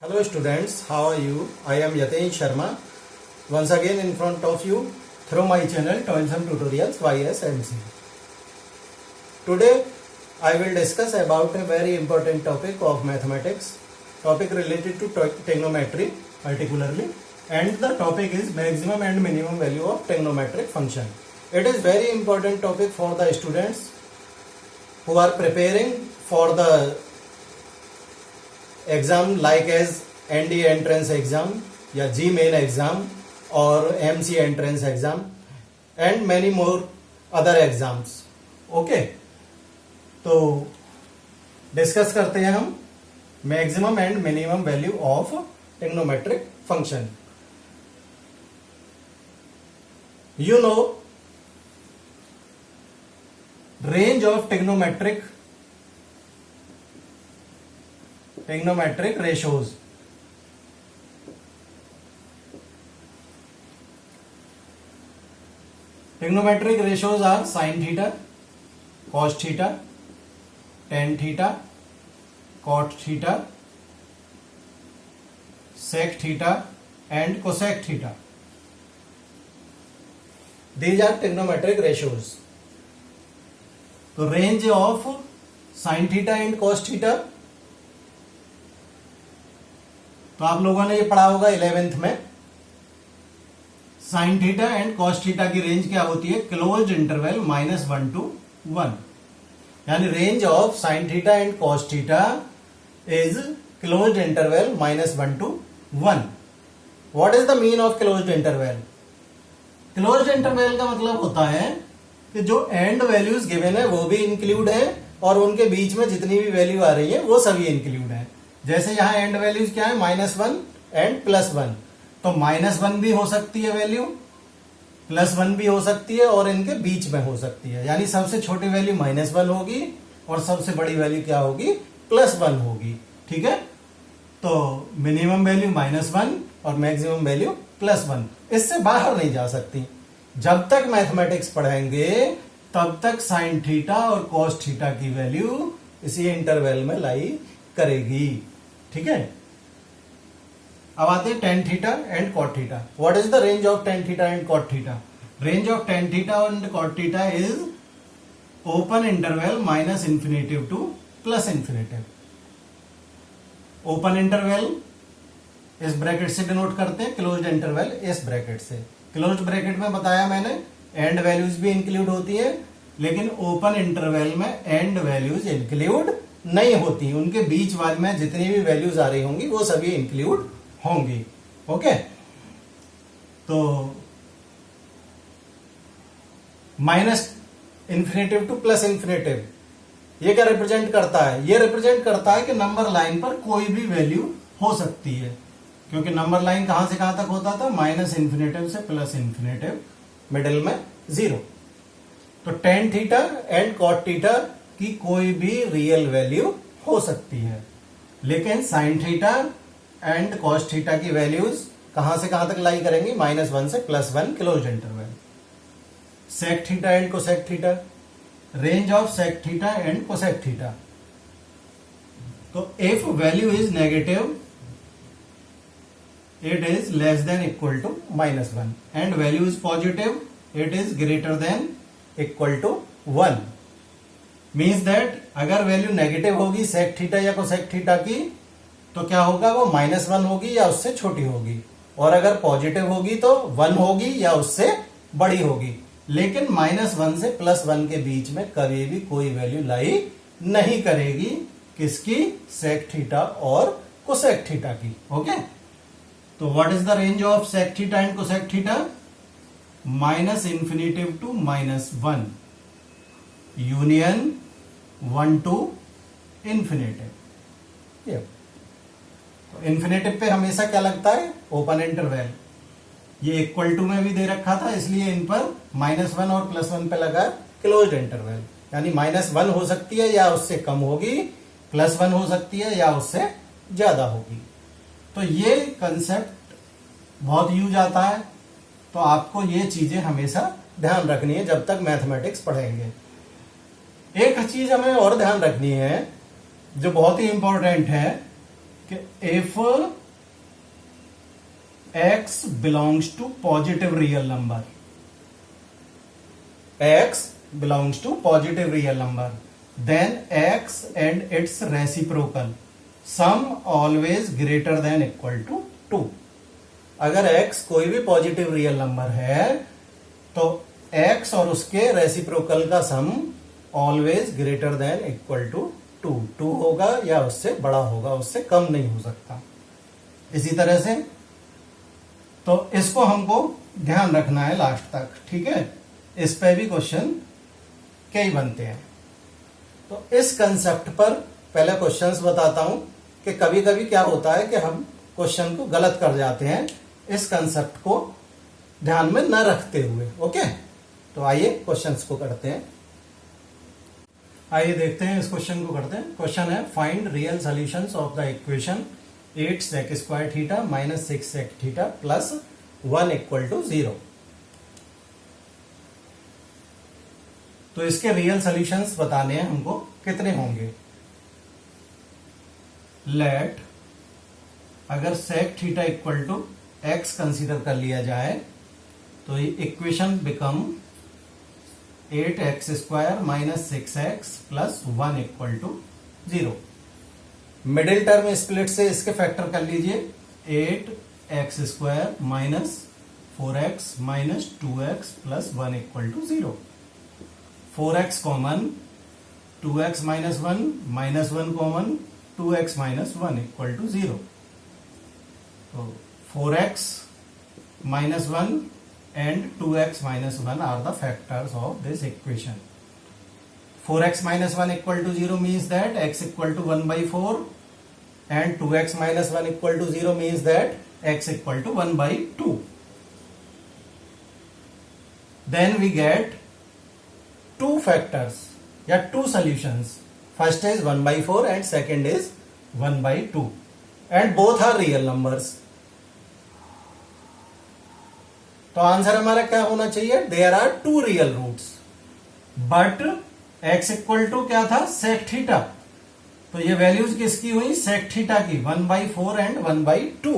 Hello students, how are you? I am Yatesh Sharma once again in front of you through my channel Toilsome Tutorials YSMC. Today I will discuss about a very important topic of mathematics, topic related to trigonometry particularly, and the topic is maximum and minimum value of trigonometric function. It is very important topic for the students who are preparing for the exam like as ND entrance exam या JEE main exam और MC entrance exam and many more other exams. Okay, तो discuss करते हैं हम maximum and minimum value of trigonometric function. You know range of trigonometric ratios. Trigonometric ratios are sin theta, cos theta, tan theta, cot theta, sec theta and cosec theta. These are trigonometric ratios. So range of sin theta and cos theta, तो आप लोगों ने ये पढ़ा होगा 11th में. Sign theta and cos theta की range क्या होती है? Closed interval -1 to 1. यानी range of sine theta and cos theta is closed interval -1 to 1. What is the mean of closed interval? Closed interval का मतलब होता है कि जो एंड वैल्यूज गिवन है वो भी इंक्लूड है और उनके बीच में जितनी भी वैल्यू आ रही है वो सभी इंक्लूड है. जैसे यहां एंड वैल्यूज क्या है? -1 एंड +1. तो -1 भी हो सकती है वैल्यू, +1 भी हो सकती है और इनके बीच में हो सकती है. यानी सबसे छोटी वैल्यू -1 होगी और सबसे बड़ी वैल्यू क्या होगी? +1 होगी. ठीक है, तो मिनिमम वैल्यू -1 और मैक्सिमम वैल्यू +1. इससे बाहर नहीं जा सकती. जब तक मैथमेटिक्स पढ़ेंगे तब तक साइन थीटा और कॉस थीटा की वैल्यू इसी इंटरवल में लाई करेगी. ठीक है, अब आते हैं tan theta and cot theta. What is the range of tan theta and cot theta? Range of tan theta and cot theta is open interval -∞ to +∞. Open interval इस bracket से denote करते हैं, क्लोज्ड इंटरवल इस bracket से. Closed bracket में बताया मैंने and values भी इंक्लूड होती है, लेकिन ओपन इंटरवल में एंड वैल्यूज इंक्लूड नहीं होती. उनके बीच वाले में जितनी भी वैल्यूज आ रही होंगी वो सभी इंक्लूड होंगी. ओके, तो -∞ to +∞ ये क्या रिप्रेजेंट करता है? ये रिप्रेजेंट करता है कि नंबर लाइन पर कोई भी वैल्यू हो सकती है, क्योंकि नंबर लाइन कहां से कहां तक होता था? -∞ से +∞, मिडिल में 0. तो tan theta and cot theta की कोई भी रियल वैल्यू हो सकती है, लेकिन sine theta and cos theta की वैल्यूज कहां से कहां तक लाई करेंगी? -1 से +1 close interval. Sec theta and cosec theta, range of sec theta and cosec theta. तो if value is negative it is less than equal to -1 and value is positive it is greater than equal to 1. Means that अगर value negative होगी sec theta या cosec theta की तो क्या होगा? वो -1 होगी या उससे छोटी होगी, और अगर पॉजिटिव होगी तो 1 होगी या उससे बड़ी होगी. लेकिन -1 से +1 के बीच में कभी भी कोई वैल्यू लाई नहीं करेगी. किसकी? सेक थीटा और कोसेक थीटा की. ओके, तो what is the range of sec theta and cosec theta? -∞ to -1 union 1 to ∞. तो इन्फिनेटिव पे हमेशा क्या लगता है? Open interval. ये इक्वल टू में भी दे रखा था, इसलिए इन पर -1 और +1 पे लगा क्लोज्ड इंटरवल. यानी -1 हो सकती है या उससे कम होगी, +1 हो सकती है या उससे ज्यादा होगी. तो ये कंसेप्ट बहुत यूज आता है, तो आपको ये चीजें हमेशा ध्यान रखनी है जब तक मैथमेटिक्स पढ़ेंगे. एक चीज हमें और ध्यान रखनी है जो बहुत ही इंपॉर्टेंट है कि if x belongs to positive real number, x belongs to positive real number, then x and its reciprocal sum always greater than equal to 2. अगर x कोई भी पॉजिटिव रियल नंबर है तो x और उसके रेसिप्रोकल का sum always greater than equal to 2 होगा या उससे बड़ा होगा, उससे कम नहीं हो सकता। इसी तरह से तो इसको हमको ध्यान रखना है लास्ट तक, ठीक है। इस पे भी क्वेश्चन कई बनते हैं। तो इस कंसेप्ट पर पहले क्वेश्चंस बताता हूं कि कभी कभी क्या होता है कि हम क्वेश्चन को गलत कर जाते हैं इस कंसेप्ट को ध्यान में न रखते हुए। ओके, तो आइए क्वेश्चंस को करते हैं। आइए देखते हैं इस क्वेश्चन को करते हैं। क्वेश्चन है find real solutions of the equation 8 sec square theta minus 6 sec theta plus 1 equal to 0। तो इसके रियल सॉल्यूशंस बताने हैं हमको, कितने होंगे। लेट अगर sec theta equal to x consider कर लिया जाए तो equation become 8x square minus 6x plus 1 equal to 0। Middle term split से इसके फैक्टर कर लीजिए 8x square minus 4x minus 2x plus 1 equal to 0। 4x common, 2x minus 1 minus 1 common, 2x minus 1 equal to 0। तो 4x minus 1 and 2x minus 1 are the factors of this equation. 4x minus 1 equal to 0 means that x equal to 1 by 4 and 2x minus 1 equal to 0 means that x equal to 1 by 2. Then we get two factors या two solutions. First is 1 by 4 and second is 1 by 2 and both are real numbers. तो answer हमारा क्या होना चाहिए, there are two real roots but x equal to क्या था, सेक theta. तो ये वैल्यूज किसकी हुई, सेक थीटा की, 1 by 4 एंड 1 by 2।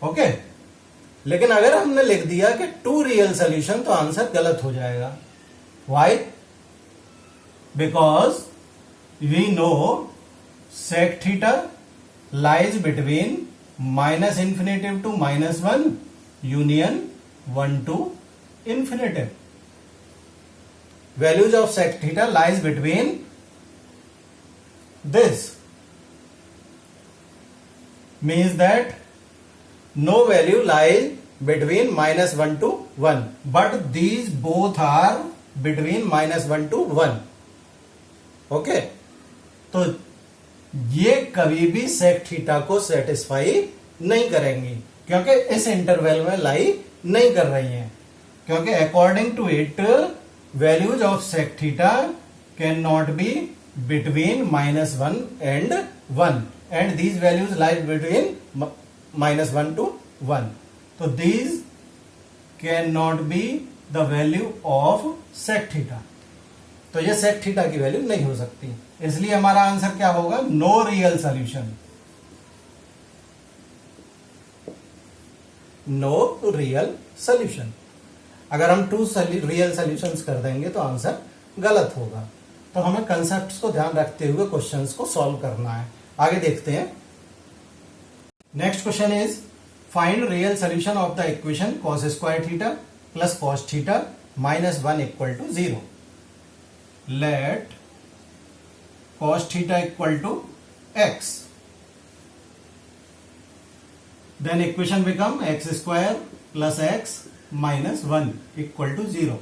ओके, लेकिन अगर हमने लिख दिया कि टू रियल सोल्यूशन तो आंसर गलत हो जाएगा। Why, because we know sec theta lies between minus infinitive to minus 1 union 1 to infinitive. Values of sec theta lies between this means that no value lies between minus 1 to 1 but these both are between minus 1 to 1। Okay, तो ये कभी भी sec theta को satisfy नहीं करेंगी क्योंकि इस interval में लाई नहीं कर रही हैं, क्योंकि according to it values of sec theta can not be between minus 1 and 1 and these values lie between minus 1 to 1। तो these can not be the value of sec theta. तो ये सेक थीटा की value नहीं हो सकती, इसलिए हमारा answer क्या होगा, no real solution. No real solution. अगर हम टू रियल सॉल्यूशंस कर देंगे तो आंसर गलत होगा। तो हमें कंसेप्ट्स को ध्यान रखते हुए क्वेश्चंस को सॉल्व करना है। आगे देखते हैं। Next question is find real solution of the equation cos square theta plus cos theta minus 1 equal to 0। Let cos theta equal to x, then equation become x square plus x minus 1 equal to 0.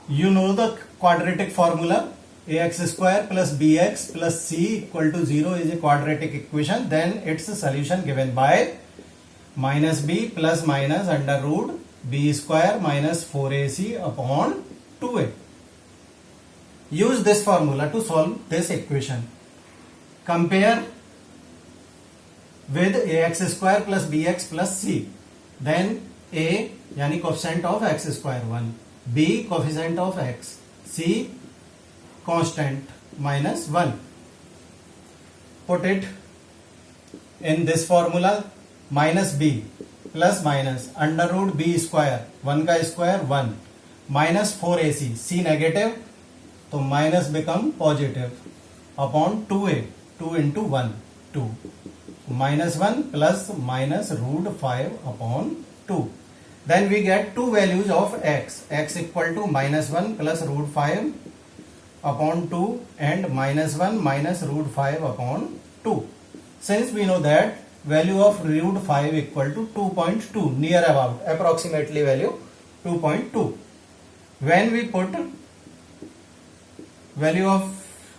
You know the quadratic formula, ax square plus bx plus c equal to 0 is a quadratic equation. Then its solution given by minus b plus minus under root b square minus 4ac upon 2a. Use this formula to solve this equation. Compare with ax square plus bx plus c. Then a यानी coefficient of x square 1 b coefficient of x, c constant minus 1. Put it in this formula, minus b plus minus under root b square, 1 का square 1 minus 4ac, c negative तो minus become positive upon 2a, 2 into 1 2 minus 1 plus minus root 5 upon 2. Then we get two values of x. X equal to minus 1 plus root 5 upon 2 and minus 1 minus root 5 upon 2. Since we know that value of root 5 equal to 2.2, near about, approximately value 2.2. When we put value of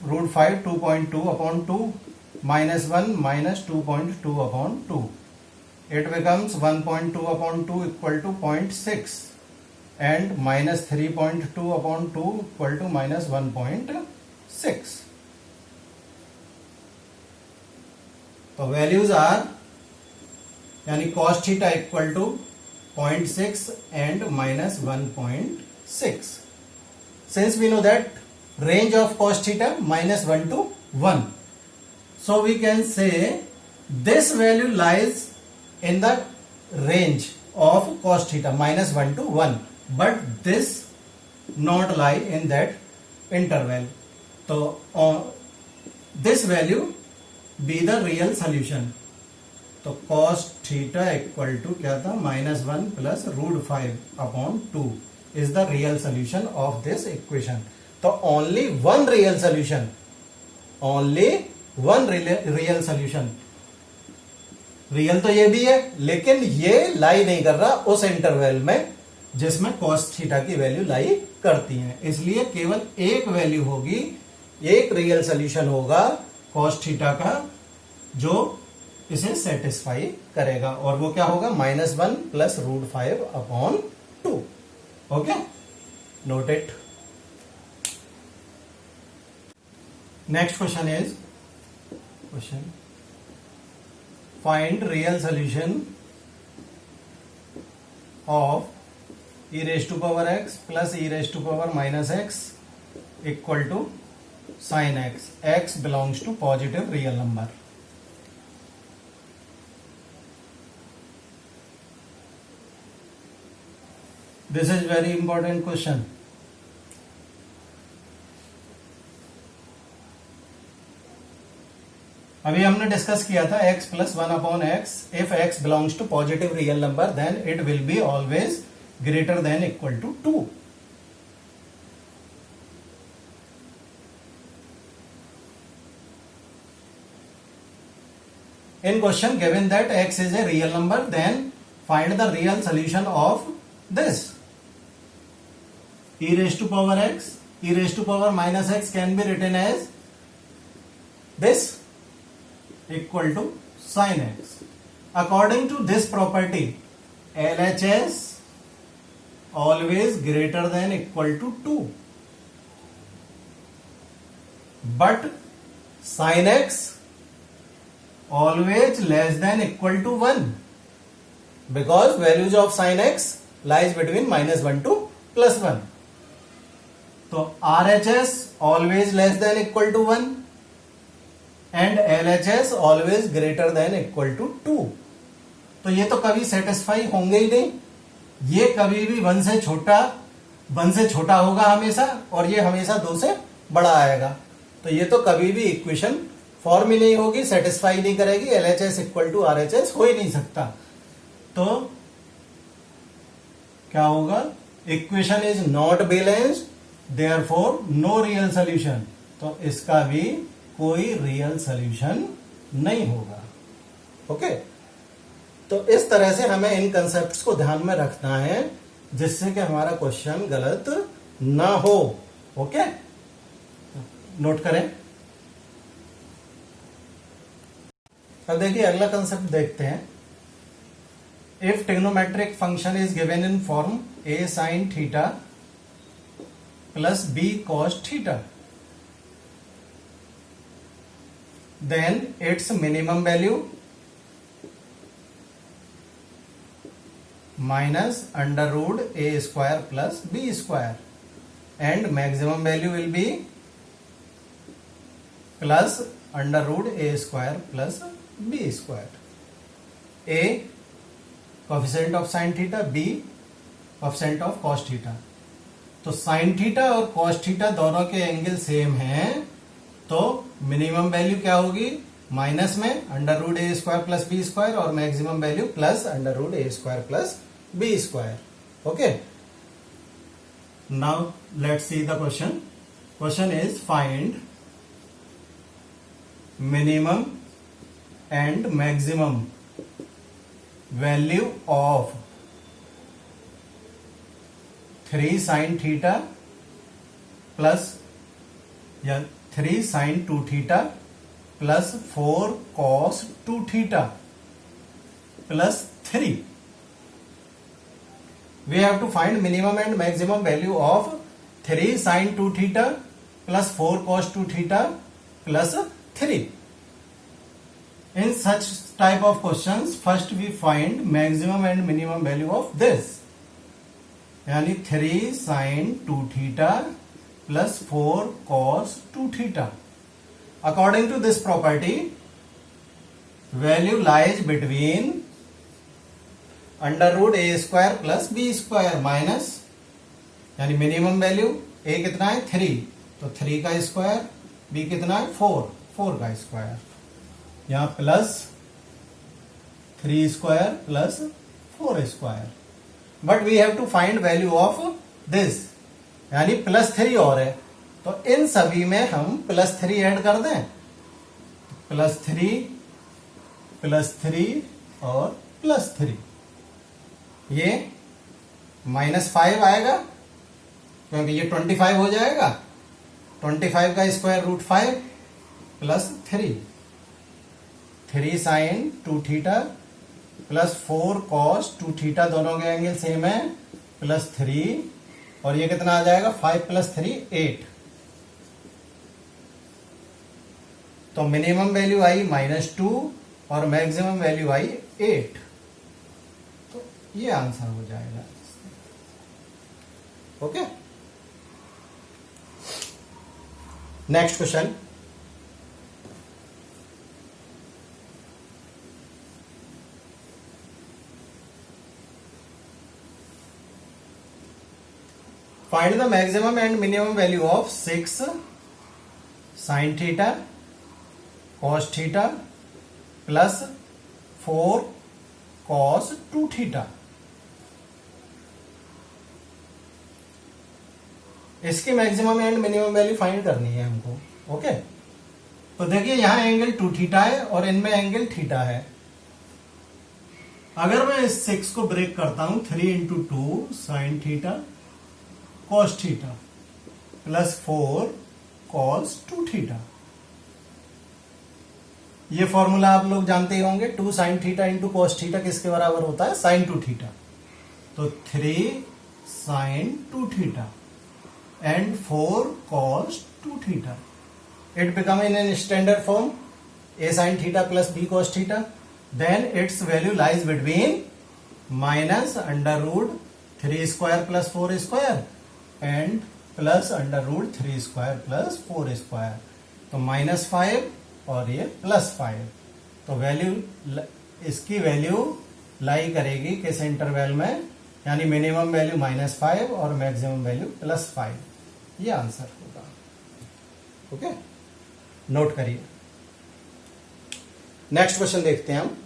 root 5 2.2 upon 2 minus 1 minus 2.2 upon 2, it becomes 1.2 upon 2 equal to 0.6 and minus 3.2 upon 2 equal to minus 1.6. तो values are यानी cos theta equal to 0.6 and minus 1.6. Since we know that range of cos theta minus 1 to 1, so we can say this value lies in the range of cos theta minus 1 to 1, but this not lie in that interval. So this value be the real solution. तो cos theta equal to क्या था, minus 1 plus root 5 upon 2 is the real solution of this equation. तो only one real solution, only one real solution. Real तो ये भी है लेकिन ये लाई नहीं कर रहा उस इंटरवल में जिसमें cos थीटा की वैल्यू लाई करती है, इसलिए केवल एक वैल्यू होगी, एक रियल सोल्यूशन होगा cos थीटा का जो इसे सेटिस्फाई करेगा, और वो क्या होगा, minus 1 plus root 5 upon 2. Okay, note it. Next question is find real solution of e raised to power x plus e raised to power minus x equal to sin x. X belongs to positive real number. This is very important question. अभी हमने discuss किया था x plus 1 upon x. If x belongs to positive real number then it will be always greater than equal to 2. In question given that x is a real number, then find the real solution of this. E raised to power x, e raised to power minus x can be written as this equal to sin x. According to this property, LHS always greater than equal to 2, but sin x always less than equal to 1, because values of sin x lies between minus 1 to plus 1. तो RHS always less than equal to 1 and LHS always greater than equal to 2. तो ये तो कभी satisfy होंगे ही नहीं, ये कभी भी 1 से छोटा होगा हमेशा, और ये हमेशा 2 से बड़ा आएगा. तो ये तो कभी भी इक्वेशन फॉर्म ही नहीं होगी, सेटिस्फाई नहीं करेगी. LHS इक्वल टू RHS हो ही नहीं सकता. तो क्या होगा, equation is not balanced, therefore no real solution. तो इसका भी कोई रियल सोल्यूशन नहीं होगा. ओके, तो इस तरह से हमें इन कंसेप्ट्स को ध्यान में रखना है जिससे कि हमारा क्वेश्चन गलत ना हो. ओके, नोट करें. अब देखिए अगला कंसेप्ट देखते हैं. If trigonometric function is given in form a sin theta plus b cos theta, then its minimum value minus under root a square plus b square, and maximum value will be plus under root a square plus b square. A coefficient of sin theta, b coefficient of cos theta. तो sin theta और cos theta दोनों के angle same हैं, तो minimum value क्या होगी, minus में under root A square plus B square, और maximum value plus under root A square plus B square. Okay, now let's see the question. Question is find minimum and maximum value of 3 sin theta plus या 3 sin 2 theta plus 4 cos 2 theta plus 3. We have to find minimum and maximum value of 3 sin 2 theta plus 4 cos 2 theta plus 3. In such type of questions, first we find maximum and minimum value of this. यानी 3 sin 2 theta plus 4 cos 2 theta. According to this property, value lies between under root A square plus B square minus, यानी minimum value A कितना है 3, तो 3 का square, B कितना है 4 का square, यहां plus 3 square plus 4 square. But we have to find value of this, यानी प्लस 3 और है, तो इन सभी में हम प्लस 3 ऐड कर दें, प्लस 3 और प्लस 3. ये -5 आएगा क्योंकि ये 25 हो जाएगा, 25 का square root 5 plus 3 sine 2 theta plus 4 cos 2 theta, दोनों के एंगल सेम है, प्लस 3, और ये कितना आ जाएगा 5 प्लस 3 8. तो मिनिमम वैल्यू आई -2 और मैक्सिमम वैल्यू आई 8. ये आंसर हो जाएगा. Okay, next question. Find the maximum and minimum value of 6 sin theta cos theta plus 4 cos 2 theta. इसकी maximum and minimum value find करनी है हमको. ओके, तो देखिए यहां एंगल 2 थीटा है और इनमें एंगल थीटा है. अगर मैं इस 6 को ब्रेक करता हूं, 3 into 2 sine theta cos theta plus 4 cos 2 theta. ये फॉर्मूला आप लोग जानते ही होंगे, 2 sine theta into cos theta किसके बराबर होता है, साइन 2 थीटा. तो 3 sine 2 theta and 4 cos 2 theta. It become in a standard form a sin theta plus b cos theta. Then its value lies between minus under root 3 square plus 4 square and plus under root 3 square plus 4 square. तो -5 और ये +5. तो value, इसकी value लाई करेगी किस interval में, यानी minimum value -5 और मैक्सिमम वैल्यू +5. ये आंसर होगा. ओके, नोट करिए. नेक्स्ट क्वेश्चन देखते हैं हम.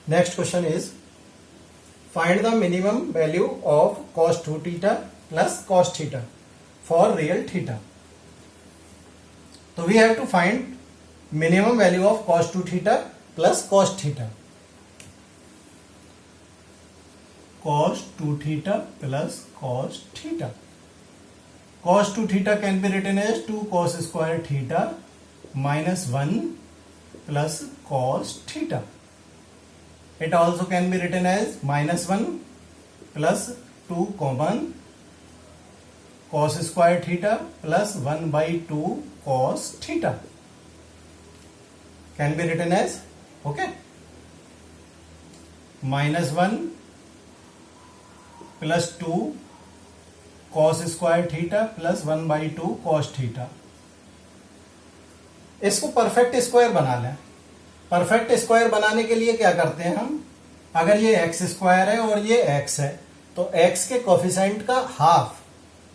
Next question is find the minimum value of cos 2 theta plus cos theta for real theta. तो we have to find minimum value of cos 2 theta plus cos theta. cos 2 theta plus cos theta. Cos 2 theta can be written as 2 cos square theta minus 1 plus cos theta. It also can be written as -1 plus 2 common cos square theta plus 1/2 cos theta. Can be written as, okay. -1 plus 2 cos square theta plus 1/2 cos theta. इसको perfect square बना लें। Perfect square बनाने के लिए क्या करते हैं हम, अगर ये एक्स स्क्वायर है और ये एक्स है तो एक्स के कोफिशिएंट का हाफ,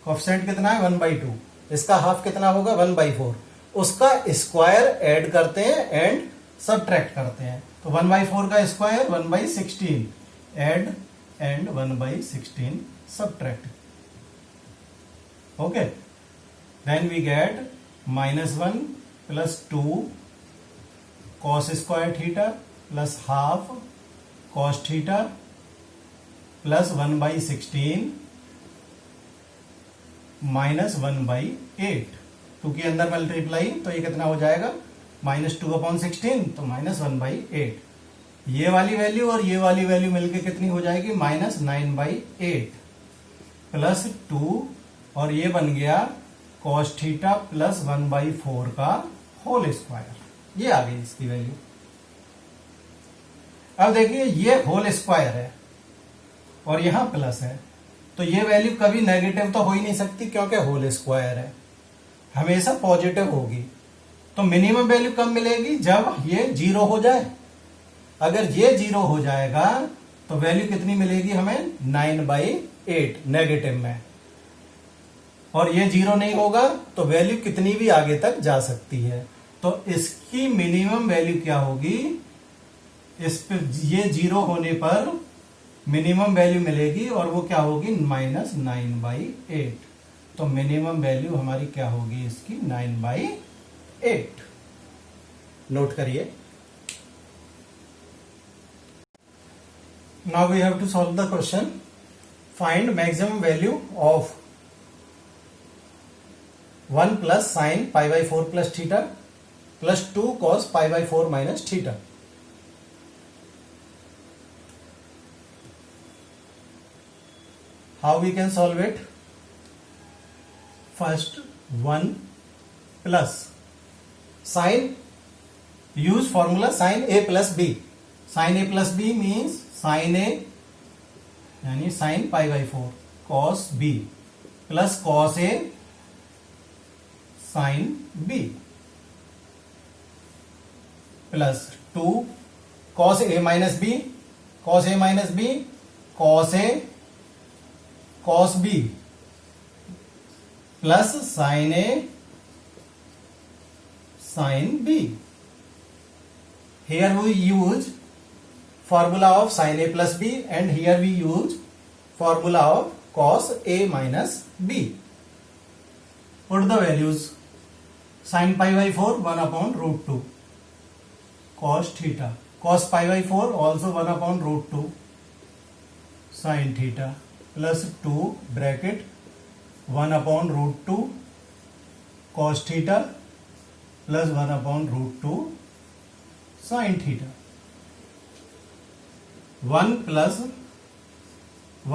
कोफिशिएंट कितना है 1/2, इसका हाफ कितना होगा 1/4, उसका स्क्वायर ऐड करते हैं एंड सबट्रैक्ट करते हैं। तो 1/4 का स्क्वायर 1/16 add and 1/16 subtract. Okay, then we get -1 plus 2 cos square theta plus half cos theta plus 1/16 minus 1/8, क्योंकि अंदर मल्टीप्लाई तो ये कितना हो जाएगा -2/16 तो -1/8। ये वाली वैल्यू और ये वाली वैल्यू मिलके कितनी हो जाएगी -9/8 प्लस 2 और ये बन गया कॉस थीटा प्लस 1/4 का होल स्क्वायर। ये आ गई इसकी वैल्यू। अब देखिए ये होल स्क्वायर है और यहां प्लस है, तो ये वैल्यू कभी नेगेटिव तो हो ही नहीं सकती क्योंकि होल स्क्वायर है, हमेशा पॉजिटिव होगी। तो मिनिमम वैल्यू कब मिलेगी, जब ये 0 हो जाए। अगर ये 0 हो जाएगा तो वैल्यू कितनी मिलेगी हमें 9/8 नेगेटिव में, और ये 0 नहीं होगा तो वैल्यू कितनी भी आगे तक जा सकती है। तो इसकी मिनिमम वैल्यू क्या होगी, इस पे ये 0 होने पर मिनिमम वैल्यू मिलेगी और वो क्या होगी -9/8। तो मिनिमम वैल्यू हमारी क्या होगी इसकी 9/8। नोट करिए। Now we have to solve the question. Find maximum value of 1 plus sine π/4 plus theta plus 2 cos π/4 minus theta. How we can solve it? First 1 plus sin, use formula sin a plus b. Sin a plus b means sin a यानी sin π/4 cos b plus cos a sin b plus 2 cos a minus b, cos a minus b cos a cos b plus sin a sin b. Here we use formula of sin a plus b and here we use formula of cos a minus b. Put the values. Sin π/4 1/√2 cos theta, cos π/4 also 1/√2 sin theta plus 2 bracket 1/√2 cos theta plus 1/√2 sin theta. 1 plus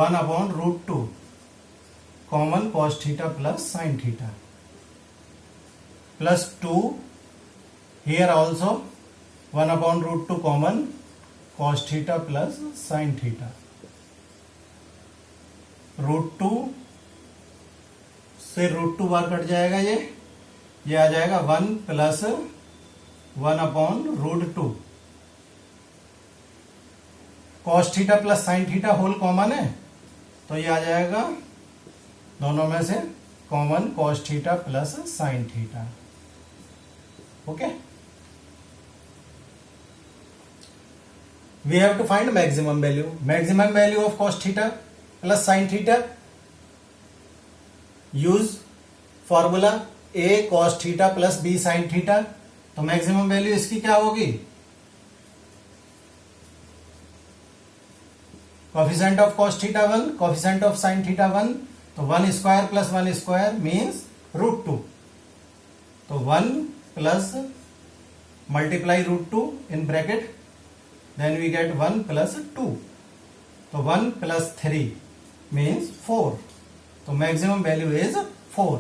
1/√2 common cos theta plus sin theta plus 2 here also 1/√2 common cos theta plus sin theta. √2 से √2 बार cut जाएगा, ये आ जाएगा 1 plus 1/√2 cos theta plus sine theta whole common है तो ये आ जाएगा दोनों में से common cos theta plus sine theta. Okay, we have to find maximum value of cos theta plus sin theta. use formula a cos theta plus b sin theta. तो maximum value इसकी क्या होगी, coefficient of cos theta 1, coefficient of sin theta 1, तो 1 square plus 1 square means √2, तो 1 plus multiply √2 in bracket, then we get 1 plus 2, तो 1 plus 3 means 4, तो maximum value is 4,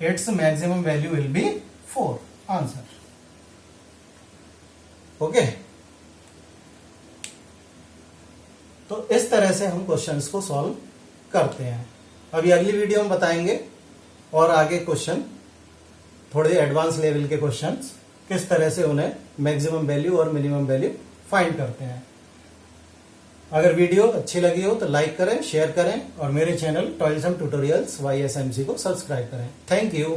its maximum value will be 4, answer. Okay, तो इस तरह से हम questions को सॉल्व करते हैं। अभी अगली वीडियो में बताएंगे और आगे क्वेश्चन, थोड़े एडवांस लेवल के क्वेश्चंस, किस तरह से उन्हें मैक्सिमम वैल्यू और मिनिमम वैल्यू फाइंड करते हैं। अगर वीडियो अच्छी लगी हो तो लाइक करें, शेयर करें और मेरे चैनल टॉयल्सम ट्यूटोरियल्स YSMC को सब्सक्राइब करें। Thank you.